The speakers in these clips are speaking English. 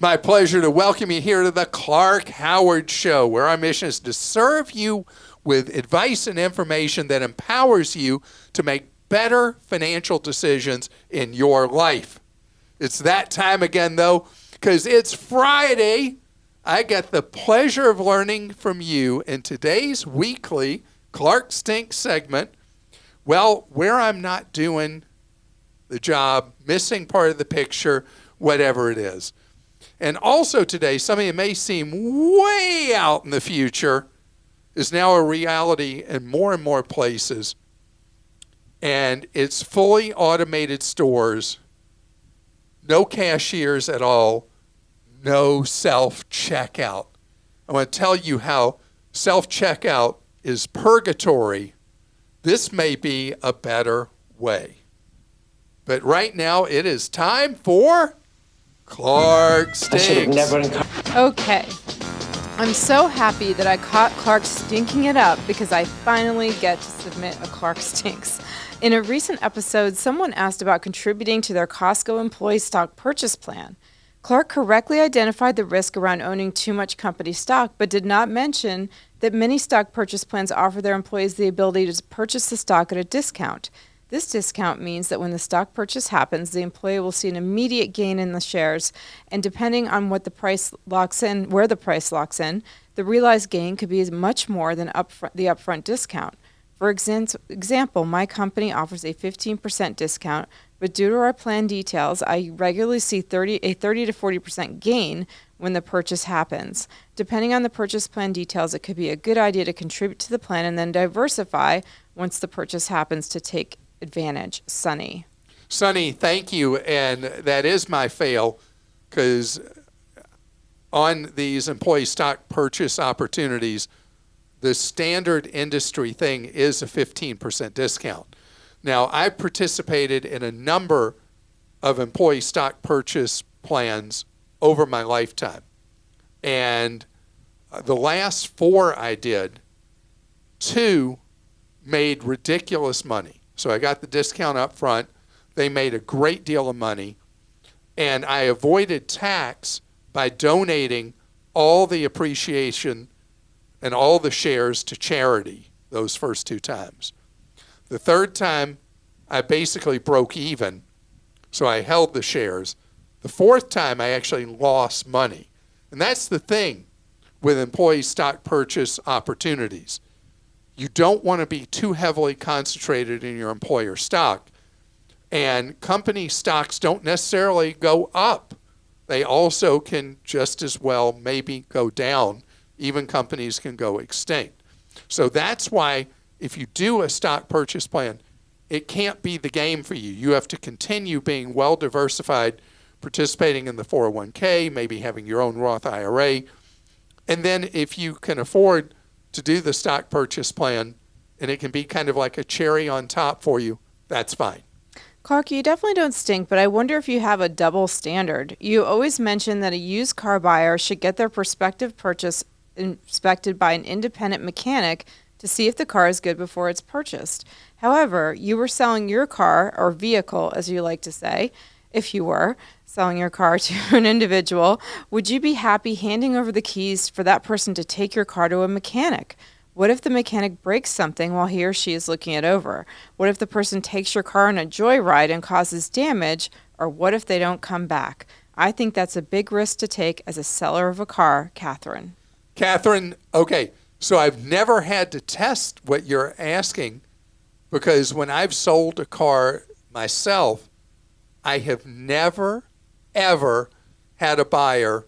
my pleasure to welcome you here to the Clark Howard Show, where our mission is to serve you with advice and information that empowers you to make better financial decisions in your life. It's that time again, though, because it's Friday. I got the pleasure of learning from you in today's weekly Clark Stinks segment, well, where I'm not doing the job, missing part of the picture, whatever it is. And also today, something that may seem way out in the future is now a reality in more and more places. And it's fully automated stores, no cashiers at all, no self-checkout. I want to tell you how self-checkout is purgatory. This may be a better way. But right now, it is time for Clark Stinks. Okay. I'm so happy that I caught Clark stinking it up because I finally get to submit a Clark Stinks. In a recent episode, someone asked about contributing to their Costco employee stock purchase plan. Clark correctly identified the risk around owning too much company stock, but did not mention that many stock purchase plans offer their employees the ability to purchase the stock at a discount. This discount means that when the stock purchase happens, the employee will see an immediate gain in the shares, and depending on what the price locks in, where the price locks in, the realized gain could be much more than the upfront discount. For example, my company offers a 15% discount, but due to our plan details, I regularly see a 30 to 40% gain when the purchase happens. Depending on the purchase plan details, it could be a good idea to contribute to the plan and then diversify once the purchase happens to take advantage. Sonny, thank you. And that is my fail, because on these employee stock purchase opportunities, the standard industry thing is a 15% discount. Now, I participated in a number of employee stock purchase plans over my lifetime. And the last 4 I did, 2 made ridiculous money. So I got the discount up front. They made a great deal of money. And I avoided tax by donating all the appreciation and all the shares to charity those first 2 times. The third time, I basically broke even, so I held the shares. The fourth time, I actually lost money. And that's the thing with employee stock purchase opportunities. You don't want to be too heavily concentrated in your employer stock. And company stocks don't necessarily go up. They also can just as well maybe go down. Even companies can go extinct. So that's why if you do a stock purchase plan, it can't be the game for you. You have to continue being well diversified, participating in the 401k, maybe having your own Roth IRA. And then if you can afford to do the stock purchase plan, and it can be kind of like a cherry on top for you, that's fine. Clark, you definitely don't stink, but I wonder if you have a double standard. You always mention that a used car buyer should get their prospective purchase inspected by an independent mechanic to see if the car is good before it's purchased. However, you were selling your car, or vehicle, as you like to say, if you were selling your car to an individual, would you be happy handing over the keys for that person to take your car to a mechanic? What if the mechanic breaks something while he or she is looking it over? What if the person takes your car on a joyride and causes damage? Or what if they don't come back? I think that's a big risk to take as a seller of a car, Catherine. Catherine, okay, so I've never had to test what you're asking, because when I've sold a car myself, I have never, ever had a buyer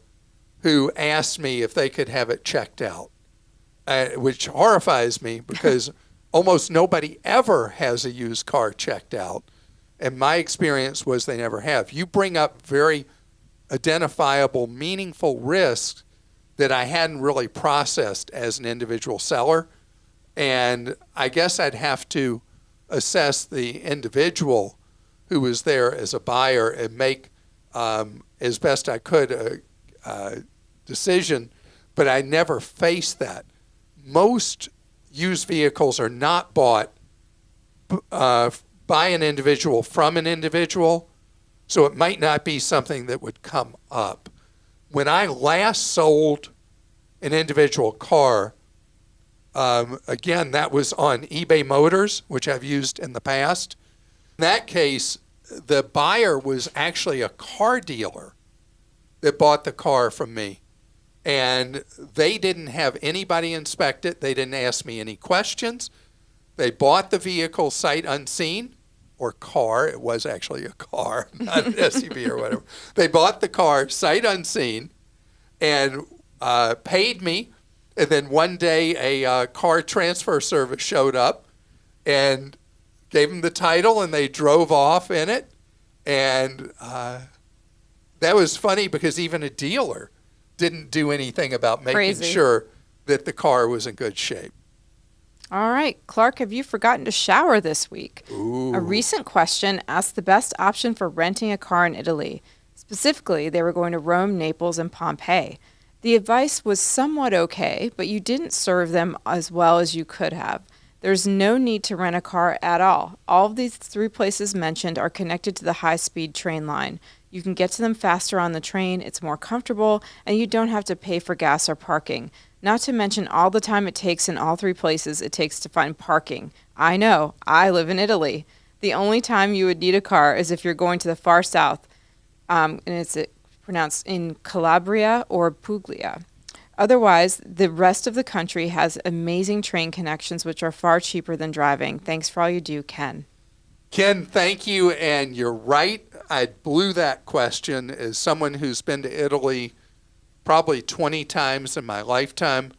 who asked me if they could have it checked out, which horrifies me because almost nobody ever has a used car checked out. And my experience was they never have. You bring up very identifiable, meaningful risks that I hadn't really processed as an individual seller. And I guess I'd have to assess the individual who was there as a buyer and make, as best I could, a decision. But I never faced that. Most used vehicles are not bought by an individual from an individual, so it might not be something that would come up. when I last sold an individual car, again, that was on eBay Motors, which I've used in the past. In that case, the buyer was actually a car dealer that bought the car from me. And they didn't have anybody inspect it. They didn't ask me any questions. They bought the vehicle sight unseen, or car. It was actually a car, not an SUV or whatever. They bought the car sight unseen and paid me. And then one day a car transfer service showed up and gave them the title, and they drove off in it. And that was funny because even a dealer didn't do anything about making sure that the car was in good shape. All right, Clark, have you forgotten to shower this week? Ooh. A recent question asked the best option for renting a car in Italy. Specifically, they were going to Rome, Naples, and Pompeii. The advice was somewhat okay, but you didn't serve them as well as you could have. There's no need to rent a car at all. All of these 3 places mentioned are connected to the high-speed train line. You can get to them faster on the train, it's more comfortable, and you don't have to pay for gas or parking. Not to mention all the time it takes in all 3 places it takes to find parking. I know, I live in Italy. The only time you would need a car is if you're going to the far south, and it's pronounced in Calabria or Puglia. Otherwise, the rest of the country has amazing train connections which are far cheaper than driving. Thanks for all you do, Ken. Ken, thank you, and you're right. I blew that question. As someone who's been to Italy probably 20 times in my lifetime,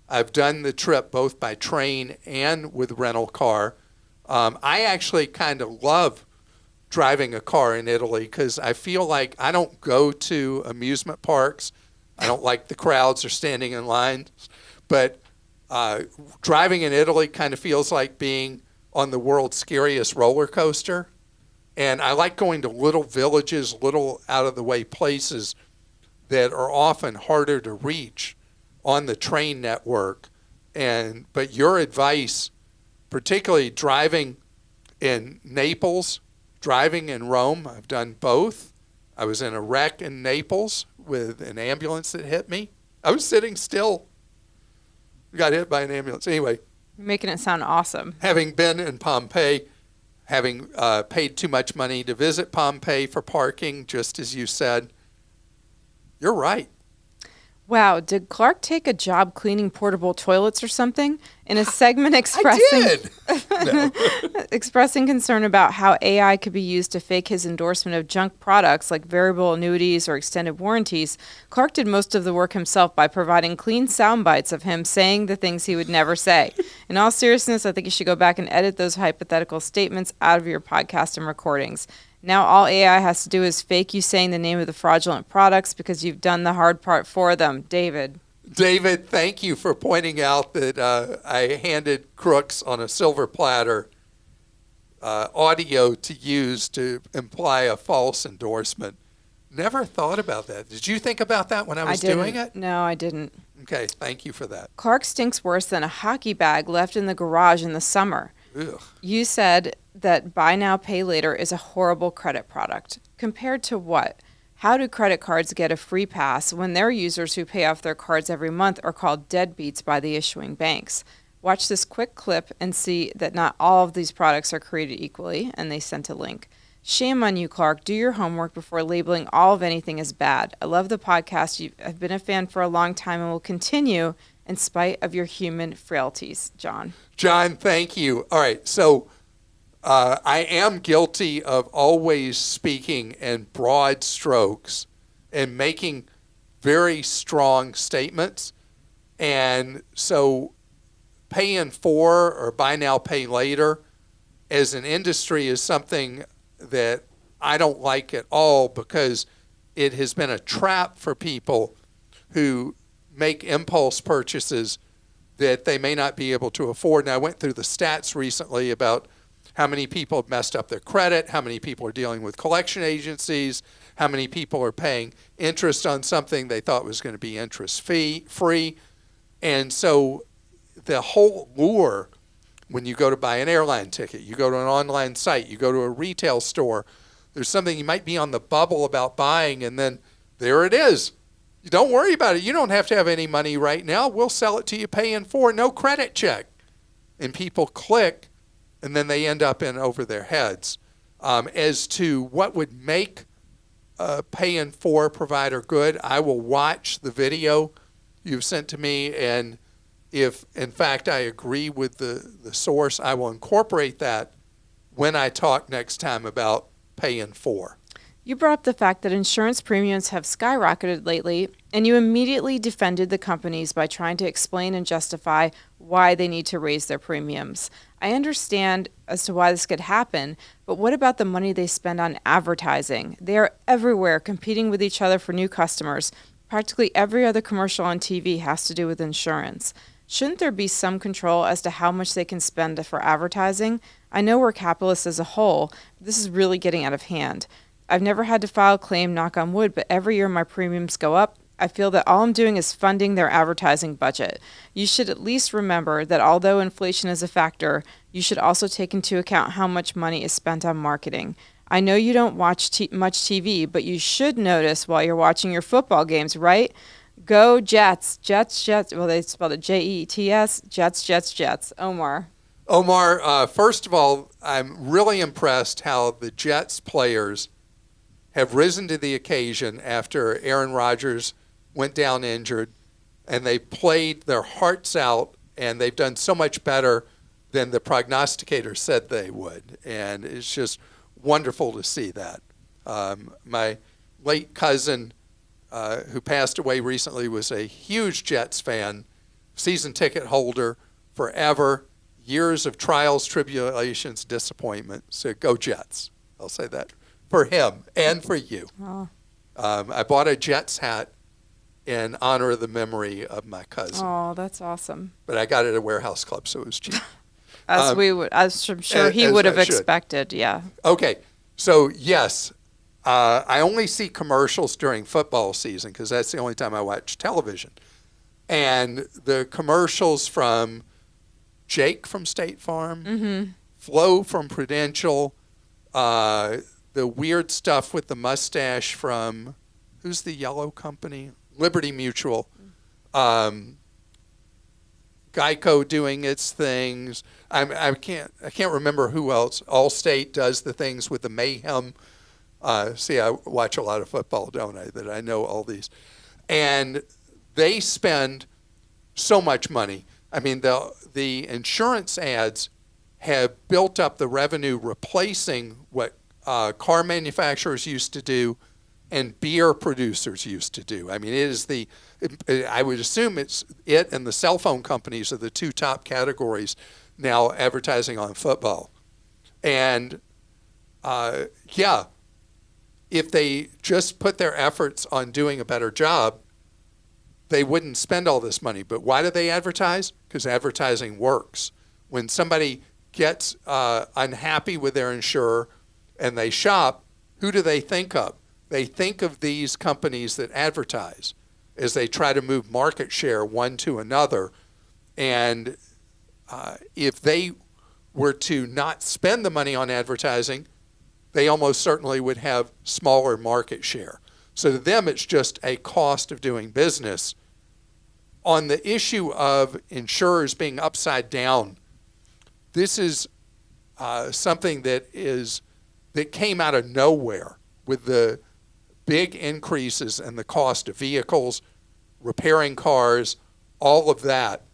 I've done the trip both by train and with rental car. I actually kind of love driving a car in Italy because I feel like I don't go to amusement parks. I don't like the crowds or standing in lines. But driving in Italy kind of feels like being on the world's scariest roller coaster. And I like going to little villages, little out-of-the-way places that are often harder to reach on the train network. But your advice, particularly driving in Naples, driving in Rome, I've done both. I was in a wreck in Naples with an ambulance that hit me. I was sitting still. Got hit by an ambulance. Anyway. You're making it sound awesome. Having been in Pompeii, having paid too much money to visit Pompeii for parking, just as you said, you're right. Wow, did Clark take a job cleaning portable toilets or something? In a segment expressing concern about how AI could be used to fake his endorsement of junk products like variable annuities or extended warranties, Clark did most of the work himself by providing clean sound bites of him saying the things he would never say. In all seriousness, I think you should go back and edit those hypothetical statements out of your podcast and recordings. Now all AI has to do is fake you saying the name of the fraudulent products because you've done the hard part for them. David. David, thank you for pointing out that I handed crooks on a silver platter audio to use to imply a false endorsement. Never thought about that. Did you think about that when I was doing it? No, I didn't. Okay, thank you for that. Clark stinks worse than a hockey bag left in the garage in the summer. Ugh. You said that buy now, pay later is a horrible credit product. Compared to what? How do credit cards get a free pass when their users who pay off their cards every month are called deadbeats by the issuing banks? Watch this quick clip and see that not all of these products are created equally, and they sent a link. Shame on you, Clark. Do your homework before labeling all of anything as bad. I love the podcast. I've been a fan for a long time and will continue in spite of your human frailties. John. John, thank you. All right, so I am guilty of always speaking in broad strokes and making very strong statements. And so pay in four or buy now, pay later as an industry is something that I don't like at all because it has been a trap for people who make impulse purchases that they may not be able to afford. And I went through the stats recently about how many people have messed up their credit, how many people are dealing with collection agencies, how many people are paying interest on something they thought was going to be interest free. And so the whole lure, when you go to buy an airline ticket, you go to an online site, you go to a retail store, there's something you might be on the bubble about buying, and then there it is. Don't worry about it. You don't have to have any money right now. We'll sell it to you pay in 4, no credit check. And people click, and then they end up in over their heads. As to what would make a pay in 4 provider good, I will watch the video you've sent to me, and if in fact I agree with the source, I will incorporate that when I talk next time about pay in 4. You brought up the fact that insurance premiums have skyrocketed lately, and you immediately defended the companies by trying to explain and justify why they need to raise their premiums. I understand as to why this could happen, but what about the money they spend on advertising? They are everywhere competing with each other for new customers. Practically every other commercial on TV has to do with insurance. Shouldn't there be some control as to how much they can spend for advertising? I know we're capitalists as a whole, but this is really getting out of hand. I've never had to file a claim, knock on wood, but every year my premiums go up. I feel that all I'm doing is funding their advertising budget. You should at least remember that although inflation is a factor, you should also take into account how much money is spent on marketing. I know you don't watch much TV, but you should notice while you're watching your football games, right? Go Jets, Jets, Jets. Well, they spelled it Jets, Jets, Jets, Jets. Omar, first of all, I'm really impressed how the Jets players have risen to the occasion after Aaron Rodgers went down injured, and they played their hearts out, and they've done so much better than the prognosticators said they would. And it's just wonderful to see that. My late cousin, who passed away recently, was a huge Jets fan, season ticket holder forever, years of trials, tribulations, disappointment. So go Jets. I'll say that for him and for you. Oh. I bought a Jets hat in honor of the memory of my cousin. Oh, that's awesome. But I got it at a warehouse club, so it was cheap. As I'm sure he would have expected, yeah. Okay, so yes, I only see commercials during football season because that's the only time I watch television. And the commercials from Jake from State Farm, Flo from Prudential, the weird stuff with the mustache from, who's the yellow company? Liberty Mutual. Geico doing its things. I can't remember who else. Allstate does the things with the mayhem. See, I watch a lot of football, don't I? That I know all these, and they spend so much money. I mean, the insurance ads have built up the revenue replacing what car manufacturers used to do and beer producers used to do. I mean, I would assume it and the cell phone companies are the two top categories now advertising on football. And if they just put their efforts on doing a better job, they wouldn't spend all this money. But why do they advertise? Because advertising works. When somebody gets unhappy with their insurer and they shop, who do they think of? They think of these companies that advertise as they try to move market share one to another. And if they were to not spend the money on advertising, they almost certainly would have smaller market share. So to them, it's just a cost of doing business. On the issue of insurers being upside down, this is something that came out of nowhere with the big increases in the cost of vehicles, repairing cars, all of that,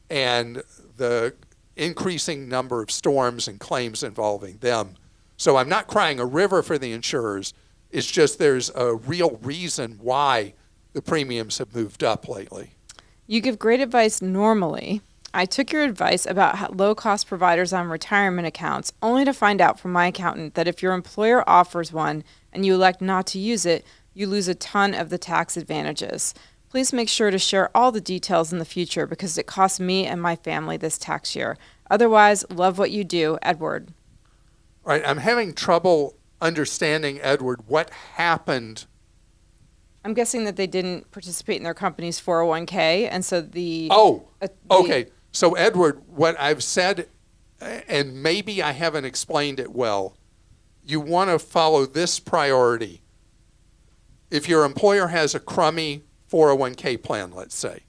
and the increasing number of storms and claims involving them. So I'm not crying a river for the insurers. It's just there's a real reason why the premiums have moved up lately. You give great advice normally. I took your advice about low-cost providers on retirement accounts only to find out from my accountant that if your employer offers one and you elect not to use it, you lose a ton of the tax advantages. Please make sure to share all the details in the future because it costs me and my family this tax year. Otherwise, love what you do, Edward. All right, I'm having trouble understanding, Edward, what happened. I'm guessing that they didn't participate in their company's 401k, and so okay. So, Edward, what I've said, and maybe I haven't explained it well, you want to follow this priority. If your employer has a crummy 401k plan, let's say.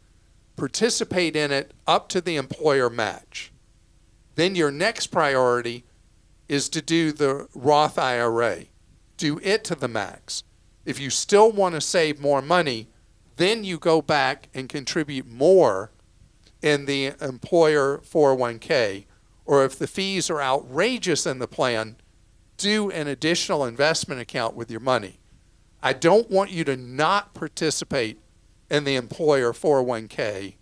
Participate in it up to the employer match. Then your next priority is to do the Roth IRA. Do it to the max. If you still want to save more money, then you go back and contribute more in the employer 401k. Or if the fees are outrageous in the plan, do an additional investment account with your money. I don't want you to not participate in the employer 401k,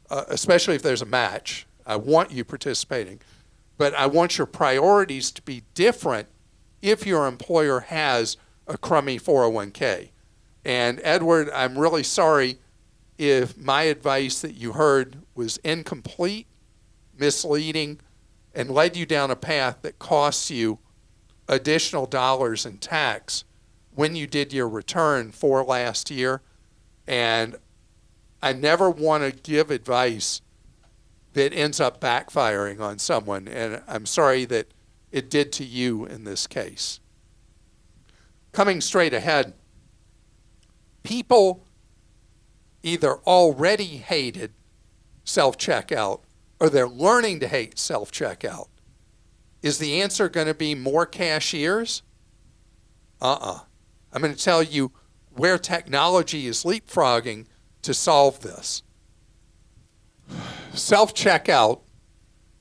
especially if there's a match. I want you participating. But I want your priorities to be different if your employer has a crummy 401k. And Edward, I'm really sorry if my advice that you heard was incomplete, misleading, and led you down a path that costs you additional dollars in tax when you did your return for last year. And I never want to give advice that ends up backfiring on someone, and I'm sorry that it did to you in this case. Coming straight ahead, people either already hated self-checkout or they're learning to hate self-checkout. Is the answer going to be more cashiers? I'm going to tell you where technology is leapfrogging to solve this. Self-checkout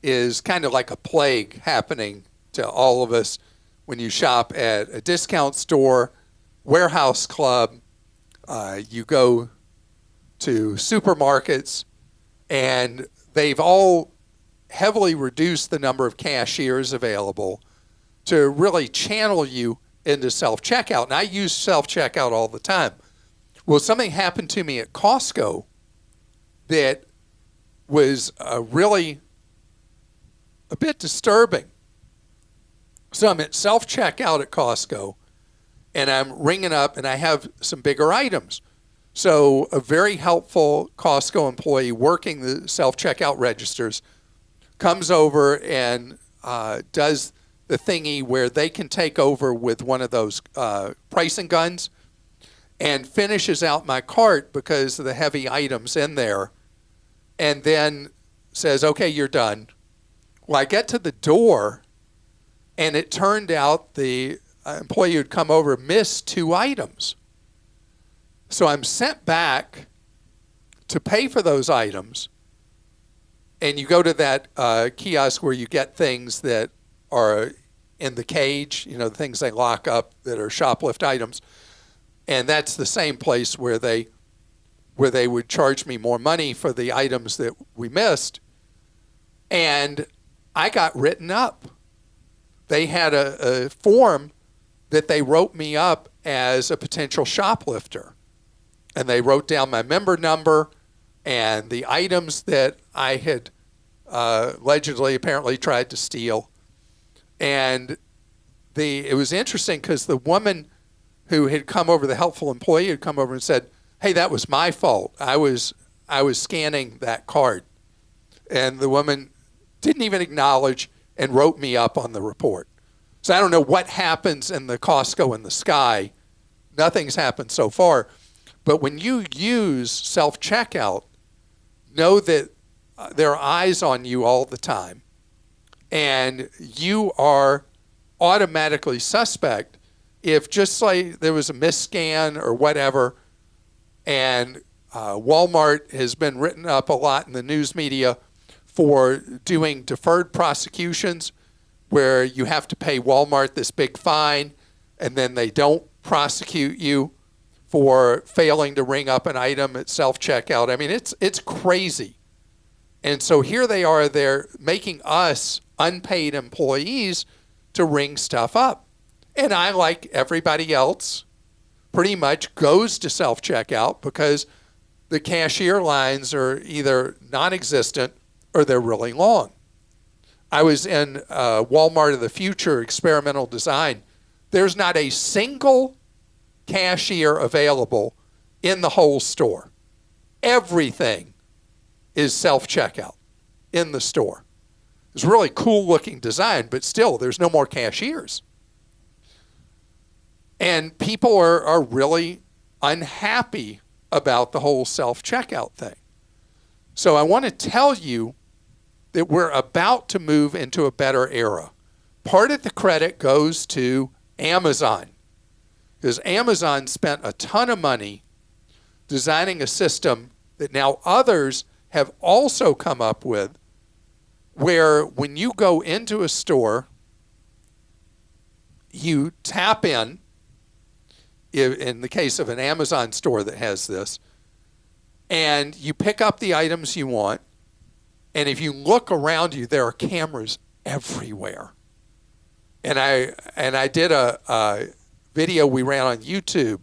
is kind of like a plague happening to all of us when you shop at a discount store, warehouse club, you go to supermarkets, and they've all heavily reduced the number of cashiers available to really channel you into self-checkout. And I use self-checkout all the time. Well, something happened to me at Costco that was really a bit disturbing. So I'm at self-checkout at Costco, and I'm ringing up, and I have some bigger items. So a very helpful Costco employee working the self-checkout registers comes over and does the thingy where they can take over with one of those pricing guns and finishes out my cart because of the heavy items in there, and then says, okay, you're done. Well, I get to the door, and it turned out the employee who'd come over missed 2 items. So I'm sent back to pay for those items, and you go to that kiosk where you get things that are in the cage, you know, the things they lock up that are shoplift items, and that's the same place where they would charge me more money for the items that we missed, and I got written up. They had a form that they wrote me up as a potential shoplifter. And they wrote down my member number and the items that I had allegedly, apparently tried to steal. And it was interesting because the woman who had come over, the helpful employee had come over and said, hey, that was my fault. I was scanning that card. And the woman didn't even acknowledge and wrote me up on the report. So I don't know what happens in the Costco in the sky. Nothing's happened so far. But when you use self-checkout, know that there are eyes on you all the time. And you are automatically suspect if just like there was a misscan or whatever, and Walmart has been written up a lot in the news media for doing deferred prosecutions where you have to pay Walmart this big fine and then they don't prosecute you for failing to ring up an item at self-checkout. I mean, it's crazy. And so here they are, they're making us unpaid employees to ring stuff up. And I, like everybody else, pretty much goes to self-checkout because the cashier lines are either non-existent or they're really long. I was in Walmart of the Future experimental design. There's not a single cashier available in the whole store. Everything is self-checkout in the store. It's a really cool looking design, but still there's no more cashiers. And people are really unhappy about the whole self-checkout thing. So I want to tell you that we're about to move into a better era. Part of the credit goes to Amazon, because Amazon spent a ton of money designing a system that now others have also come up with, where when you go into a store, you tap in the case of an Amazon store that has this, and you pick up the items you want, and if you look around you, there are cameras everywhere. And I did a video we ran on YouTube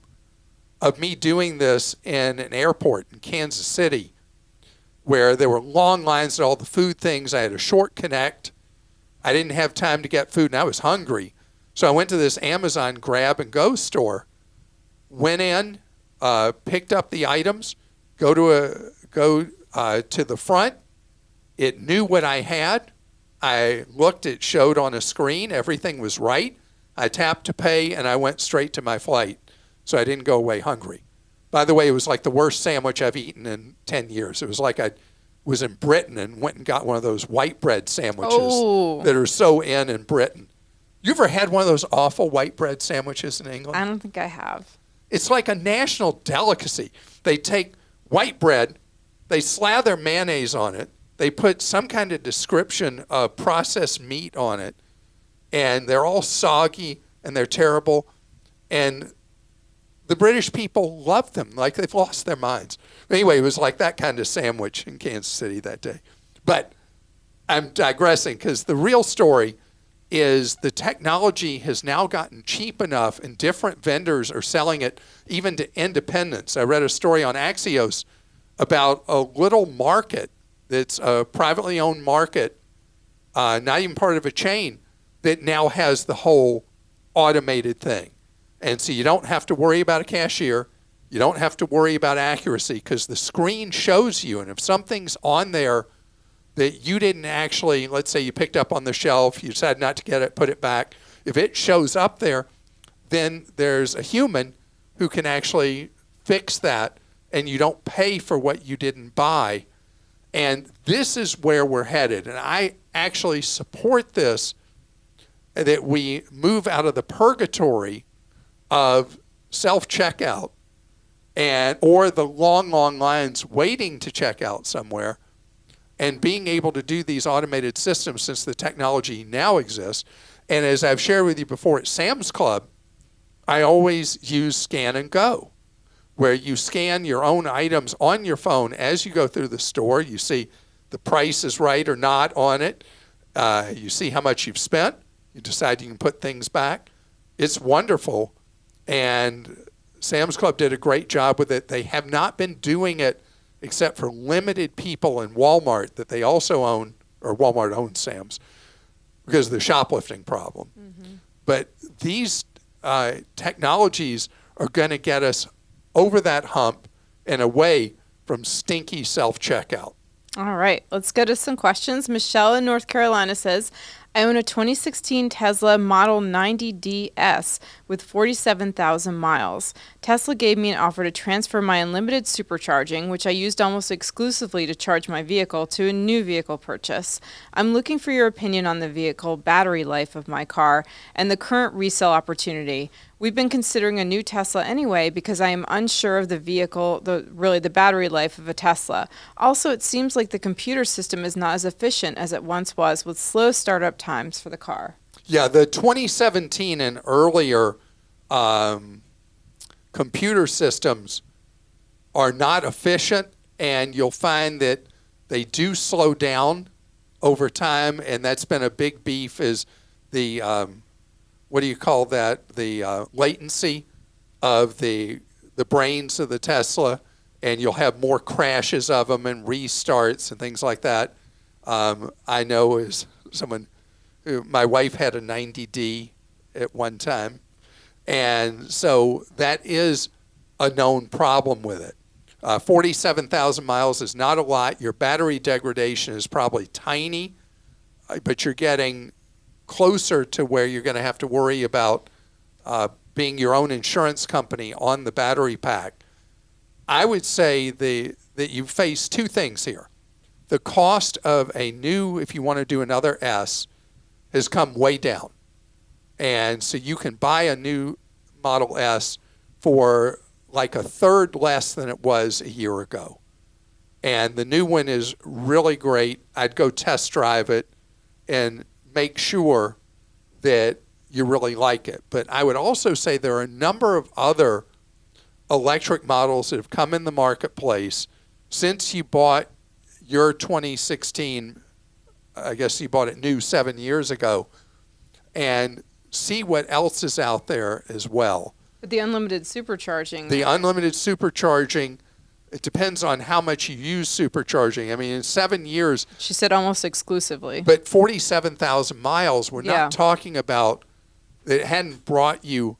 of me doing this in an airport in Kansas City, where there were long lines at all the food things. I had a short connect. I didn't have time to get food, and I was hungry. So I went to this Amazon grab and go store, went in, picked up the items, go to the front. It knew what I had. I looked, it showed on a screen, everything was right. I tapped to pay, and I went straight to my flight, so I didn't go away hungry. By the way, it was like the worst sandwich I've eaten in 10 years. It was like I was in Britain and went and got one of those white bread sandwiches that are so in Britain. You ever had one of those awful white bread sandwiches in England? I don't think I have. It's like a national delicacy. They take white bread, they slather mayonnaise on it, they put some kind of description of processed meat on it, and they're all soggy and they're terrible. And the British people love them, like they've lost their minds. Anyway, it was like that kind of sandwich in Kansas City that day. But I'm digressing, because the real story is the technology has now gotten cheap enough, and different vendors are selling it even to independents. I read a story on Axios about a little market that's a privately owned market, not even part of a chain, that now has the whole automated thing. And so you don't have to worry about a cashier. You don't have to worry about accuracy, because the screen shows you. And if something's on there that you didn't actually, let's say you picked up on the shelf, you decided not to get it, put it back. If it shows up there, then there's a human who can actually fix that, and you don't pay for what you didn't buy. And this is where we're headed. And I actually support this, that we move out of the purgatory of self-checkout or the long lines waiting to check out somewhere, and being able to do these automated systems, since the technology now exists. And as I've shared with you before at Sam's Club, I always use Scan and Go, where you scan your own items on your phone as you go through the store. You see the price is right or not on it. You see how much you've spent. You decide you can put things back. It's wonderful. And Sam's Club did a great job with it. They have not been doing it except for limited people in Walmart that they also own, or Walmart owns Sam's, because of the shoplifting problem. Mm-hmm. But these technologies are going to get us over that hump and away from stinky self-checkout. All right, let's go to some questions. Michelle in North Carolina says, I own a 2016 Tesla Model 90DS with 47,000 miles. Tesla gave me an offer to transfer my unlimited supercharging, which I used almost exclusively to charge my vehicle, to a new vehicle purchase. I'm looking for your opinion on the vehicle battery life of my car and the current resale opportunity. We've been considering a new Tesla anyway because I am unsure of the vehicle, the battery life of a Tesla. Also, it seems like the computer system is not as efficient as it once was, with slow startup times for the car. Yeah, the 2017 and earlier computer systems are not efficient, and you'll find that they do slow down over time, and that's been a big beef, is the what do you call that? The latency of the brains of the Tesla, and you'll have more crashes of them and restarts and things like that. I know as someone who, my wife had a 90D at one time, and so that is a known problem with it. 47,000 miles is not a lot. Your battery degradation is probably tiny, but you're getting closer to where you're going to have to worry about being your own insurance company on the battery pack. I would say that you face two things here. The cost of a new, if you want to do another S, has come way down. And so you can buy a new Model S for like a third less than it was a year ago. And the new one is really great. I'd go test drive it and make sure that you really like it. But I would also say there are a number of other electric models that have come in the marketplace since you bought your 2016. I guess you bought it new 7 years ago, and see what else is out there as well. But the unlimited supercharging. The unlimited supercharging, it depends on how much you use supercharging. I mean, in 7 years. She said almost exclusively. But 47,000 miles, we're Yeah. not talking about, it hadn't brought you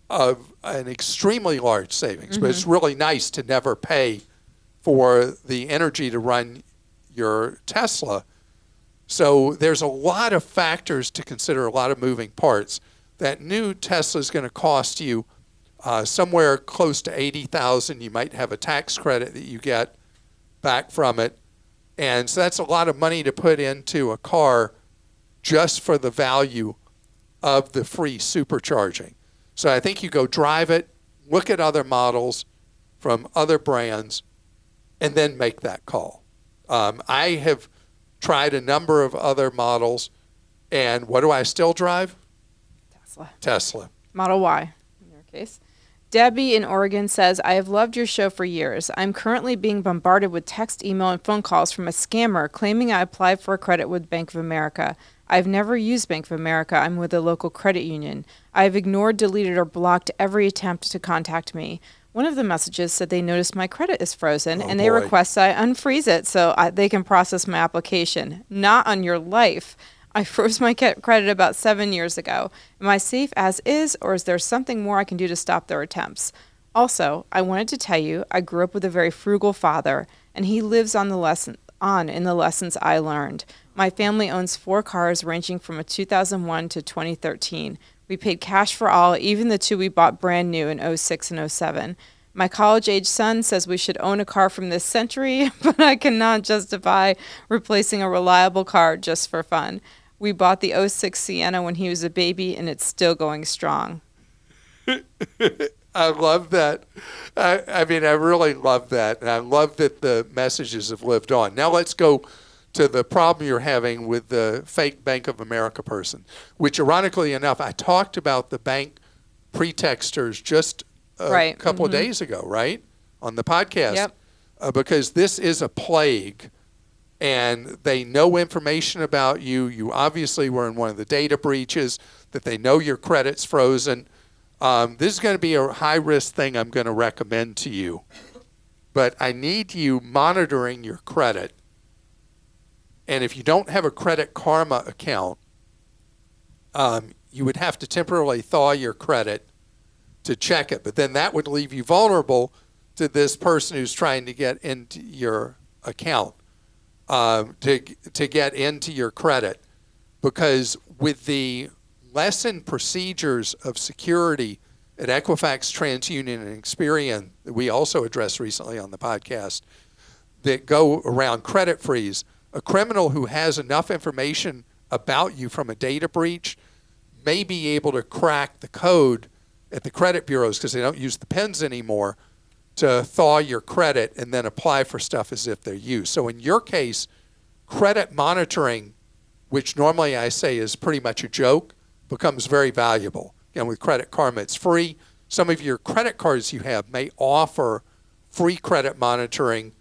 an extremely large savings. But it's really nice to never pay for the energy to run your Tesla. So there's a lot of factors to consider, a lot of moving parts. That new Tesla is going to cost you somewhere close to $80,000. You might have a tax credit that you get back from it. And so that's a lot of money to put into a car just for the value of the free supercharging. So I think you go drive it, look at other models from other brands, and then make that call. I have tried a number of other models, and what do I still drive? Tesla. Model Y, in your case. Debbie in Oregon says, I have loved your show for years. I'm currently being bombarded with text, email, and phone calls from a scammer claiming I applied for a credit with Bank of America. I've never used Bank of America. I'm with a local credit union. I have ignored, deleted, or blocked every attempt to contact me. One of the messages said they noticed my credit is frozen, and they request I unfreeze it so they can process my application. Not on your life. I froze my credit about 7 years ago. Am I safe as is, or is there something more I can do to stop their attempts? Also, I wanted to tell you I grew up with a very frugal father, and he lives on in the lessons I learned. My family owns 4 cars ranging from a 2001 to 2013. We paid cash for all, even the 2 we bought brand new in 06 and 07. My college-age son says we should own a car from this century, but I cannot justify replacing a reliable car just for fun. We bought the 06 Sienna when he was a baby, and it's still going strong. I love that. I mean, I really love that. And I love that the messages have lived on. Now let's go to the problem you're having with the fake Bank of America person, which ironically enough, I talked about the bank pretexters just a couple of days ago, right? On the podcast. Yep. Because this is a plague. And they know information about you. You obviously were in one of the data breaches, that they know your credit's frozen. This is going to be a high-risk thing I'm going to recommend to you. But I need you monitoring your credit. And if you don't have a Credit Karma account, you would have to temporarily thaw your credit to check it. But then that would leave you vulnerable to this person who's trying to get into your account. To get into your credit, because with the lessened procedures of security at Equifax, TransUnion, and Experian that we also addressed recently on the podcast that go around credit freeze, a criminal who has enough information about you from a data breach may be able to crack the code at the credit bureaus, because they don't use the pens anymore, to thaw your credit and then apply for stuff as if they're you. So in your case, credit monitoring, which normally I say is pretty much a joke, becomes very valuable. Again, with Credit Karma, it's free. Some of your credit cards you have may offer free credit monitoring,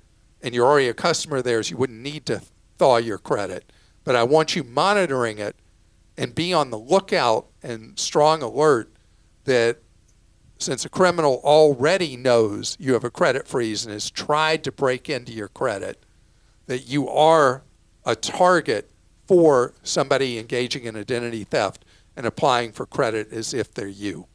and you're already a customer of theirs. You wouldn't need to thaw your credit. But I want you monitoring it and be on the lookout and strong alert that since a criminal already knows you have a credit freeze and has tried to break into your credit, that you are a target for somebody engaging in identity theft and applying for credit as if they're you.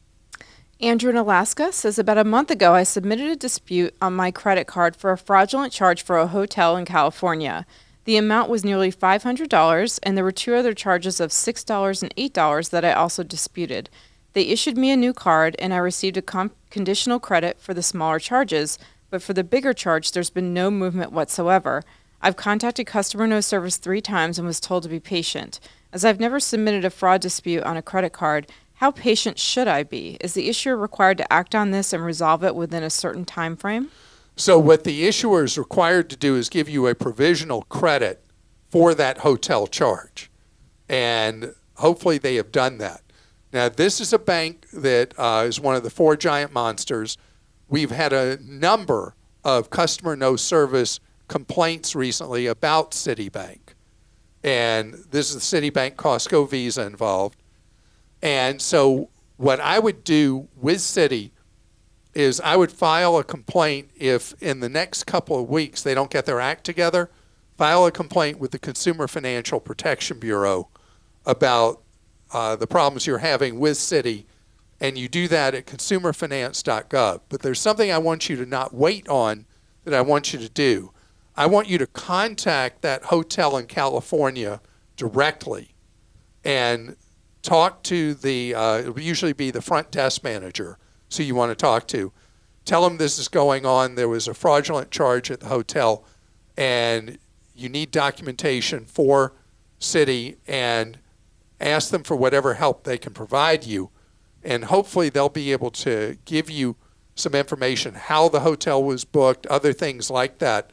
Andrew in Alaska says, about a month ago, I submitted a dispute on my credit card for a fraudulent charge for a hotel in California. The amount was nearly $500, and there were 2 other charges of $6 and $8 that I also disputed. They issued me a new card, and I received a conditional credit for the smaller charges, but for the bigger charge, there's been no movement whatsoever. I've contacted customer no service 3 times and was told to be patient. As I've never submitted a fraud dispute on a credit card, how patient should I be? Is the issuer required to act on this and resolve it within a certain time frame? So what the issuer is required to do is give you a provisional credit for that hotel charge. And hopefully they have done that. Now, this is a bank that is one of the 4 giant monsters. We've had a number of customer no service complaints recently about Citibank. And this is the Citibank Costco Visa involved. And so what I would do with Citi is I would file a complaint if in the next couple of weeks they don't get their act together, file a complaint with the Consumer Financial Protection Bureau about the problems you're having with Citi, and you do that at consumerfinance.gov. But there's something I want you to not wait on that I want you to do. I want you to contact that hotel in California directly and talk to it will usually be the front desk manager, so you want to talk to. Tell them this is going on. There was a fraudulent charge at the hotel, and you need documentation for Citi, and ask them for whatever help they can provide you. And hopefully they'll be able to give you some information, how the hotel was booked, other things like that,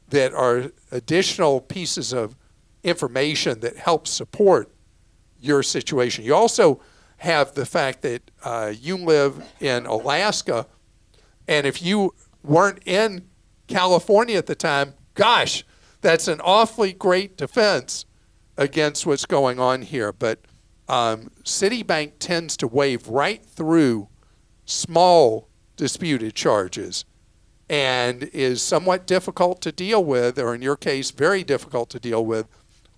that are additional pieces of information that help support your situation. You also have the fact that you live in Alaska, and if you weren't in California at the time, gosh, that's an awfully great defense against what's going on here. But Citibank tends to wave right through small disputed charges and is somewhat difficult to deal with, or in your case, very difficult to deal with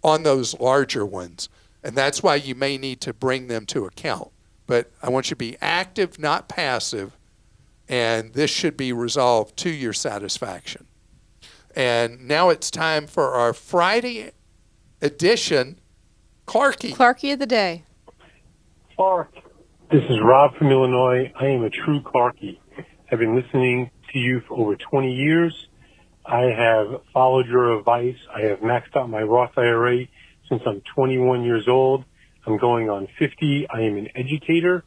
on those larger ones. And that's why you may need to bring them to account. But I want you to be active, not passive, and this should be resolved to your satisfaction. And now it's time for our Friday edition, Clarkie. Clarkie of the day. Clark, this is Rob from Illinois. I am a true Clarkie. I've been listening to you for over 20 years. I have followed your advice. I have maxed out my Roth IRA since I'm 21 years old. I'm going on 50. I am an educator.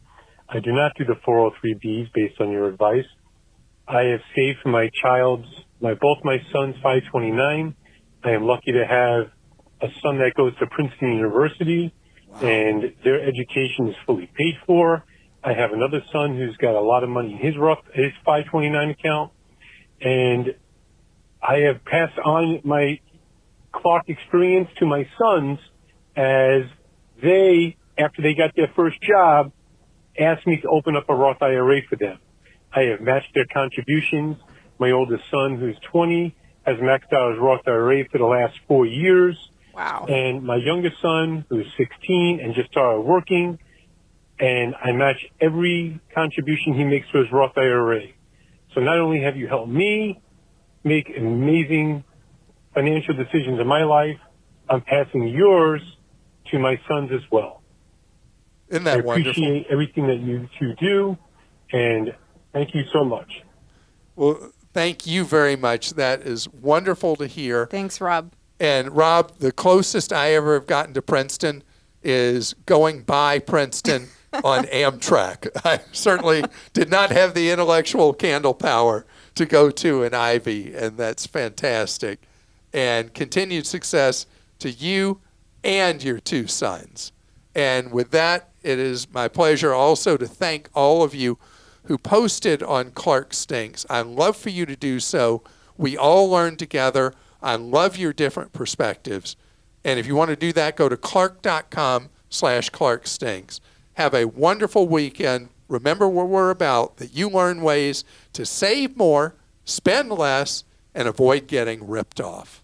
I do not do the 403Bs based on your advice. I have saved for both my sons 529. I am lucky to have a son that goes to Princeton University, and their education is fully paid for. I have another son who's got a lot of money in his 529 account, and I have passed on my Clark experience to my sons as they, after they got their first job, asked me to open up a Roth IRA for them. I have matched their contributions. My oldest son, who's 20, has maxed out his Roth IRA for the last 4 years. Wow. And my youngest son, who's 16 and just started working, and I match every contribution he makes to his Roth IRA. So not only have you helped me make amazing financial decisions in my life, I'm passing yours to my sons as well. Isn't that wonderful? I appreciate everything that you two do, and thank you so much. Well, thank you very much. That is wonderful to hear. Thanks, Rob. And Rob, the closest I ever have gotten to Princeton is going by Princeton on Amtrak. I certainly did not have the intellectual candle power to go to an Ivy, and that's fantastic. And continued success to you and your 2 sons. And with that, it is my pleasure also to thank all of you who posted on Clark Stinks. I'd love for you to do so. We all learn together. I love your different perspectives. And if you want to do that, go to clark.com/ClarkStinks. Have a wonderful weekend. Remember what we're about, that you learn ways to save more, spend less, and avoid getting ripped off.